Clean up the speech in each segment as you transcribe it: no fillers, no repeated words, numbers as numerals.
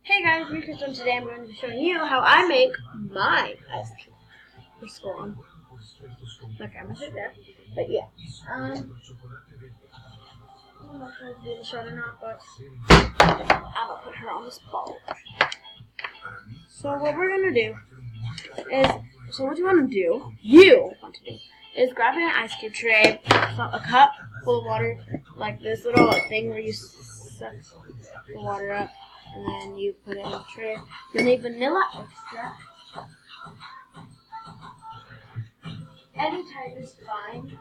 Hey guys, me Crystal, and today I'm going to be showing you how I make my ice cream. For school. My camera's right there. But yeah. I don't know if I'll do the shot or not, but I'm gonna put her on this ball. So what we're gonna do is, what you want to do is grab an ice cube tray, a cup full of water, like this little thing where you suck the water up, and then you put it in the tray. You'll need vanilla extract. Any type is fine.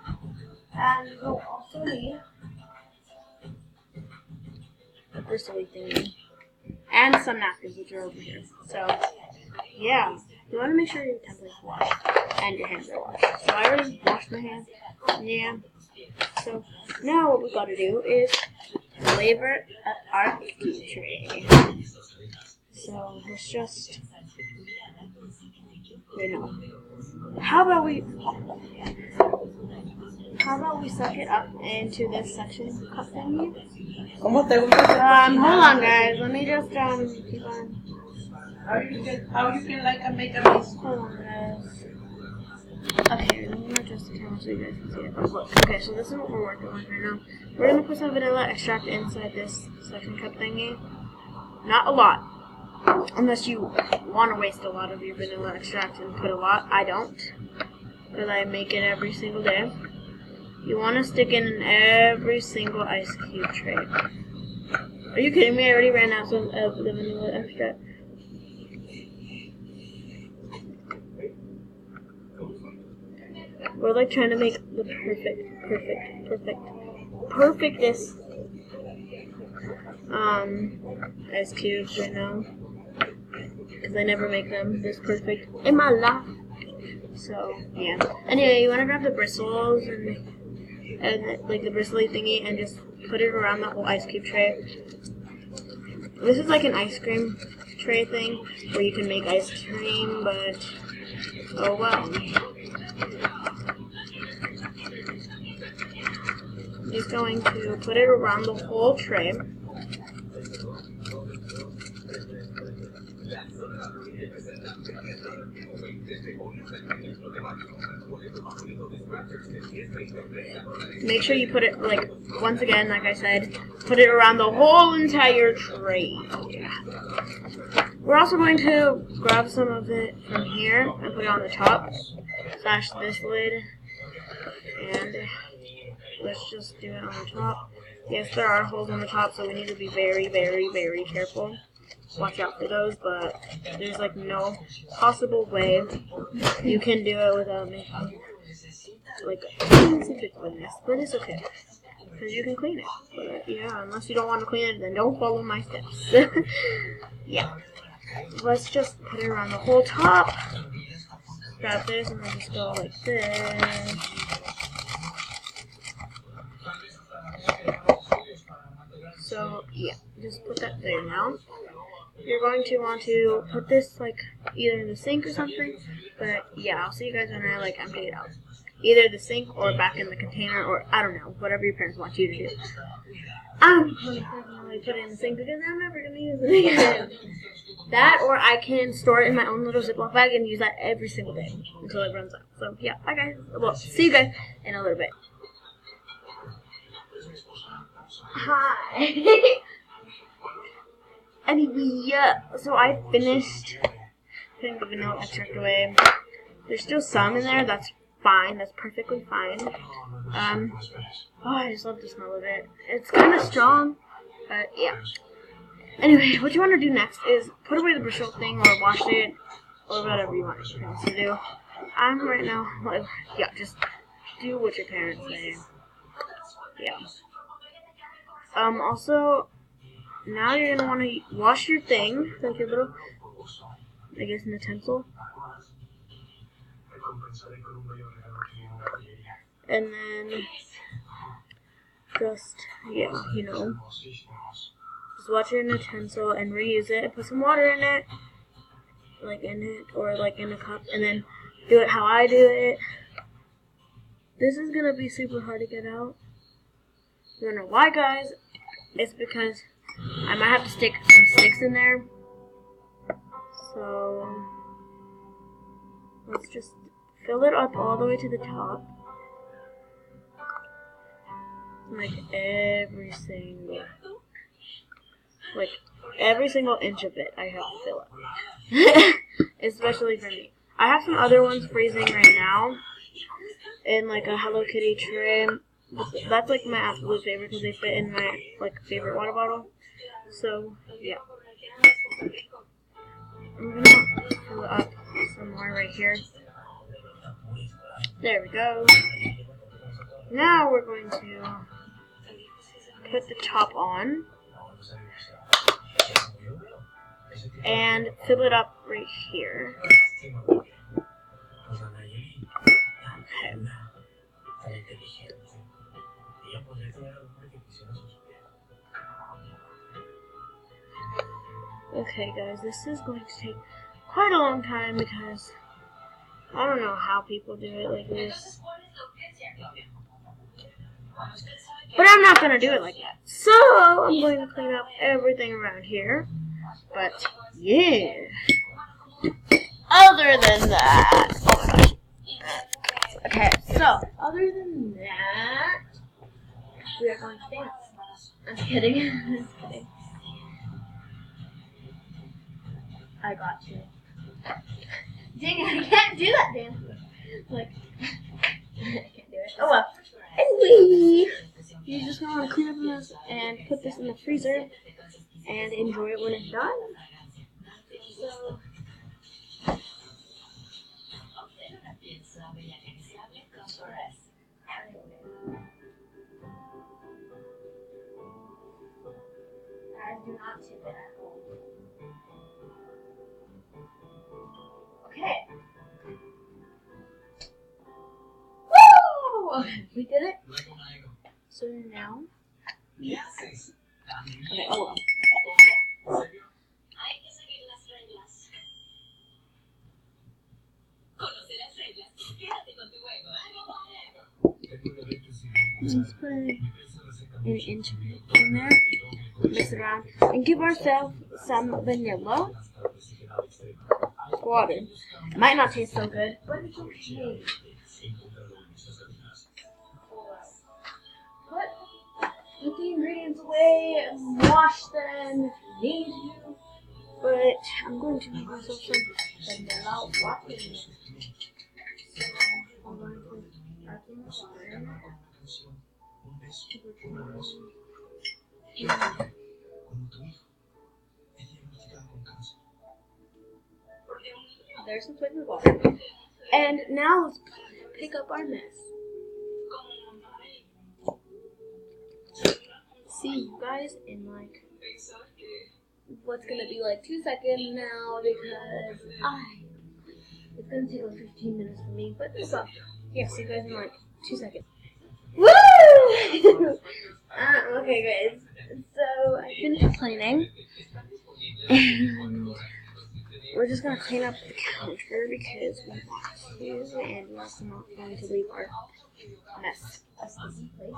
And you'll also need a bristly thingy. And some napkins, which are over here. So, yeah. You want to make sure your utensils are washed. And your hands are washed. So I already washed my hands. Yeah. So, now what we gotta do is flavor our cube tray. So, let's just... How about we suck it up into this suction cup thingy? ¿Cómo te gusta? Hold on, guys. Let me just keep on. How you can like make a mess? Hold on, guys. Okay, let me adjust the camera so you guys can see it. Oh, look. Okay, so this is what we're working on right now. We're gonna put some vanilla extract inside this suction cup thingy. Not a lot, unless you want to waste a lot of your vanilla extract and put a lot. I don't, because I make it every single day. You want to stick it in every single ice cube tray. Are you kidding me? I already ran out of the vanilla extract. We're like trying to make the perfectest ice cubes right now, because I never make them this perfect in my life. So yeah. Anyway, you want to grab the bristles and like the bristly thingy and just put it around the whole ice cube tray. This is like an ice cream tray thing where you can make ice cream, but oh well. I'm just going to put it around the whole tray. Make sure you put it, like, once again, like I said, put it around the whole entire tray. Yeah. We're also going to grab some of it from here and put it on the top, slash this lid, and let's just do it on the top. Yes, there are holes on the top, so we need to be very, very, very careful. Watch out for those, but there's like no possible way you can do it without making like but it's okay because you can clean it. But yeah, unless you don't want to clean it, then don't follow my steps. Yeah, let's just put it around the whole top. Grab this and then just go like this. So yeah, just put that there now. You're going to want to put this like either in the sink or something, but yeah, I'll see you guys when I like empty it out. Either the sink or back in the container, or I don't know, whatever your parents want you to do. I'm going to definitely put it in the sink because I'm never going to use it again. That, or I can store it in my own little Ziploc bag and use that every single day until it runs out. So yeah, bye guys. Well, see you guys in a little bit. Hi. Anyway, yeah, so I finished putting the vanilla extract away. There's still some in there, that's fine, that's perfectly fine. I just love the smell of it. It's kind of strong, but yeah. Anyway, what you want to do next is put away the bristle thing or wash it, or whatever you want your parents to do. I'm right now, like, yeah, just do what your parents say. Yeah. Also, now you're going to want to wash your thing, like your little, I guess, utensil. And then just, yeah, just wash your utensil and reuse it. Put some water in it, or like in a cup, and then do it how I do it. This is going to be super hard to get out. I don't know why, guys. It's because I might have to stick some sticks in there So let's just fill it up all the way to the top. Like every single inch of it I have to fill up. Especially for me. I have some other ones freezing right now in like a Hello Kitty tray. That's like my absolute favorite because they fit in my like favorite water bottle. So yeah. I'm gonna fill it up some more right here. There we go. Now we're going to put the top on and fill it up right here. Okay guys, this is going to take quite a long time because I don't know how people do it like this. But I'm not going to do it like that. So I'm going to clean up everything around here. But yeah. Other than that. Oh my gosh. Okay, so other than that, we are going to dance. I'm kidding. I'm just kidding. I got you. Dang it, I can't do that dance. Like, I can't do it. Oh well. Anyway, you're just gonna want to clean up this and put this in the freezer and enjoy it when it's done. So, guys, do not tip it at home. Okay. Woo! Okay, we did it. So now. Okay, oh well. Let's put an inch in there, mix it around, and give ourselves some vanilla water. It might not taste so good, but it's okay. Put the ingredients away and wash them if you need to. But I'm going to make myself some vanilla water. So I'm going to start in the water. There's some flavored water. And now let's pick up our mess. See you guys in like what's gonna be like 2 seconds now because it's gonna take like 15 minutes for me, but it's up. Yeah, see you guys in like 2 seconds. Woo! Okay guys, so I finished cleaning and we're just gonna clean up the counter because we want to, and we're also not going to leave our mess a sticky place.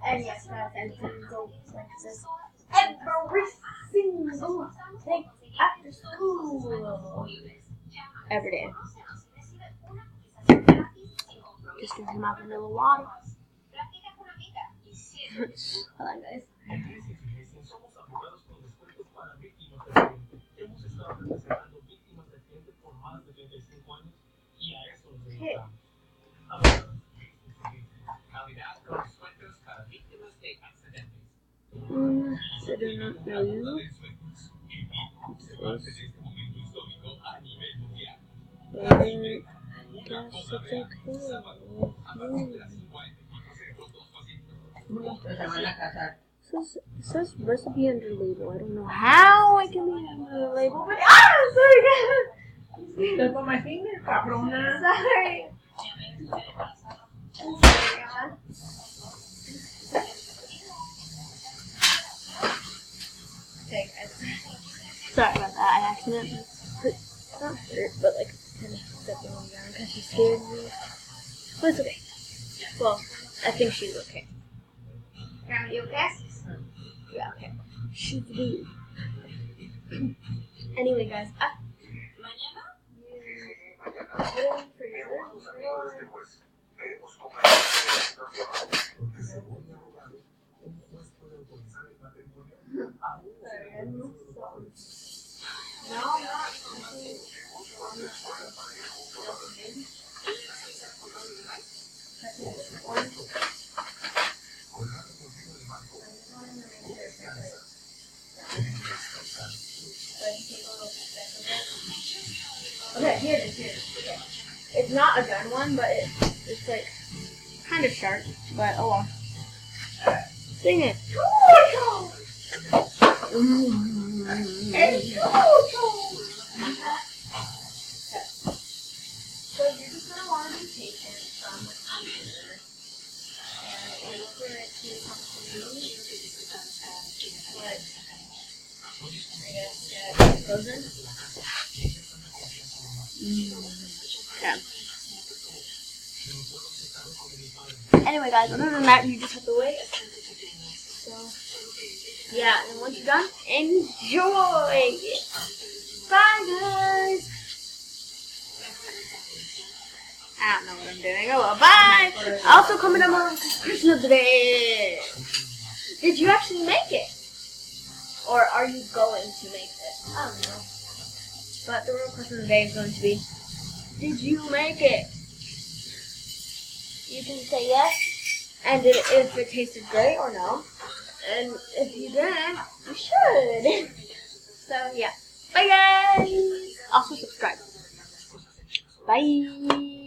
And yes guys, and go like this every single day after school. Every day. Just drinking my vanilla water. Hold on guys. Okay. I do not know you. Yes, it's okay. It says recipe under label. I don't know how I can be under the label, but sorry guys. Step on my finger, cabrona. Sorry. I'm sorry, God. Okay, guys. Sorry about that. I accidentally hurt, not hurt, but like kind of stepped on the ground because she scared me. But it's okay. Well, I think she's okay. Grandma, you okay? Yeah, okay. She's blue. Anyway, guys, okay, here it is. Okay. It's not a gun one, but it's like kind of sharp. But oh well. Sing it. So you're just gonna want to be patient from the computer and wait for it to come through. But I guess get frozen. Yeah. Anyway, guys, other than that, you just have to wait. So, yeah, and once you're done, enjoy! Bye, guys! I don't know what I'm doing. Oh, well, bye! Also, comment down below the question of the day. Did you actually make it? Or are you going to make it? I don't know. But the real question of the day is going to be, did you make it? You can say yes, and if it tasted great or no. And if you didn't, you should. So, yeah. Bye, guys! Also, subscribe. Bye!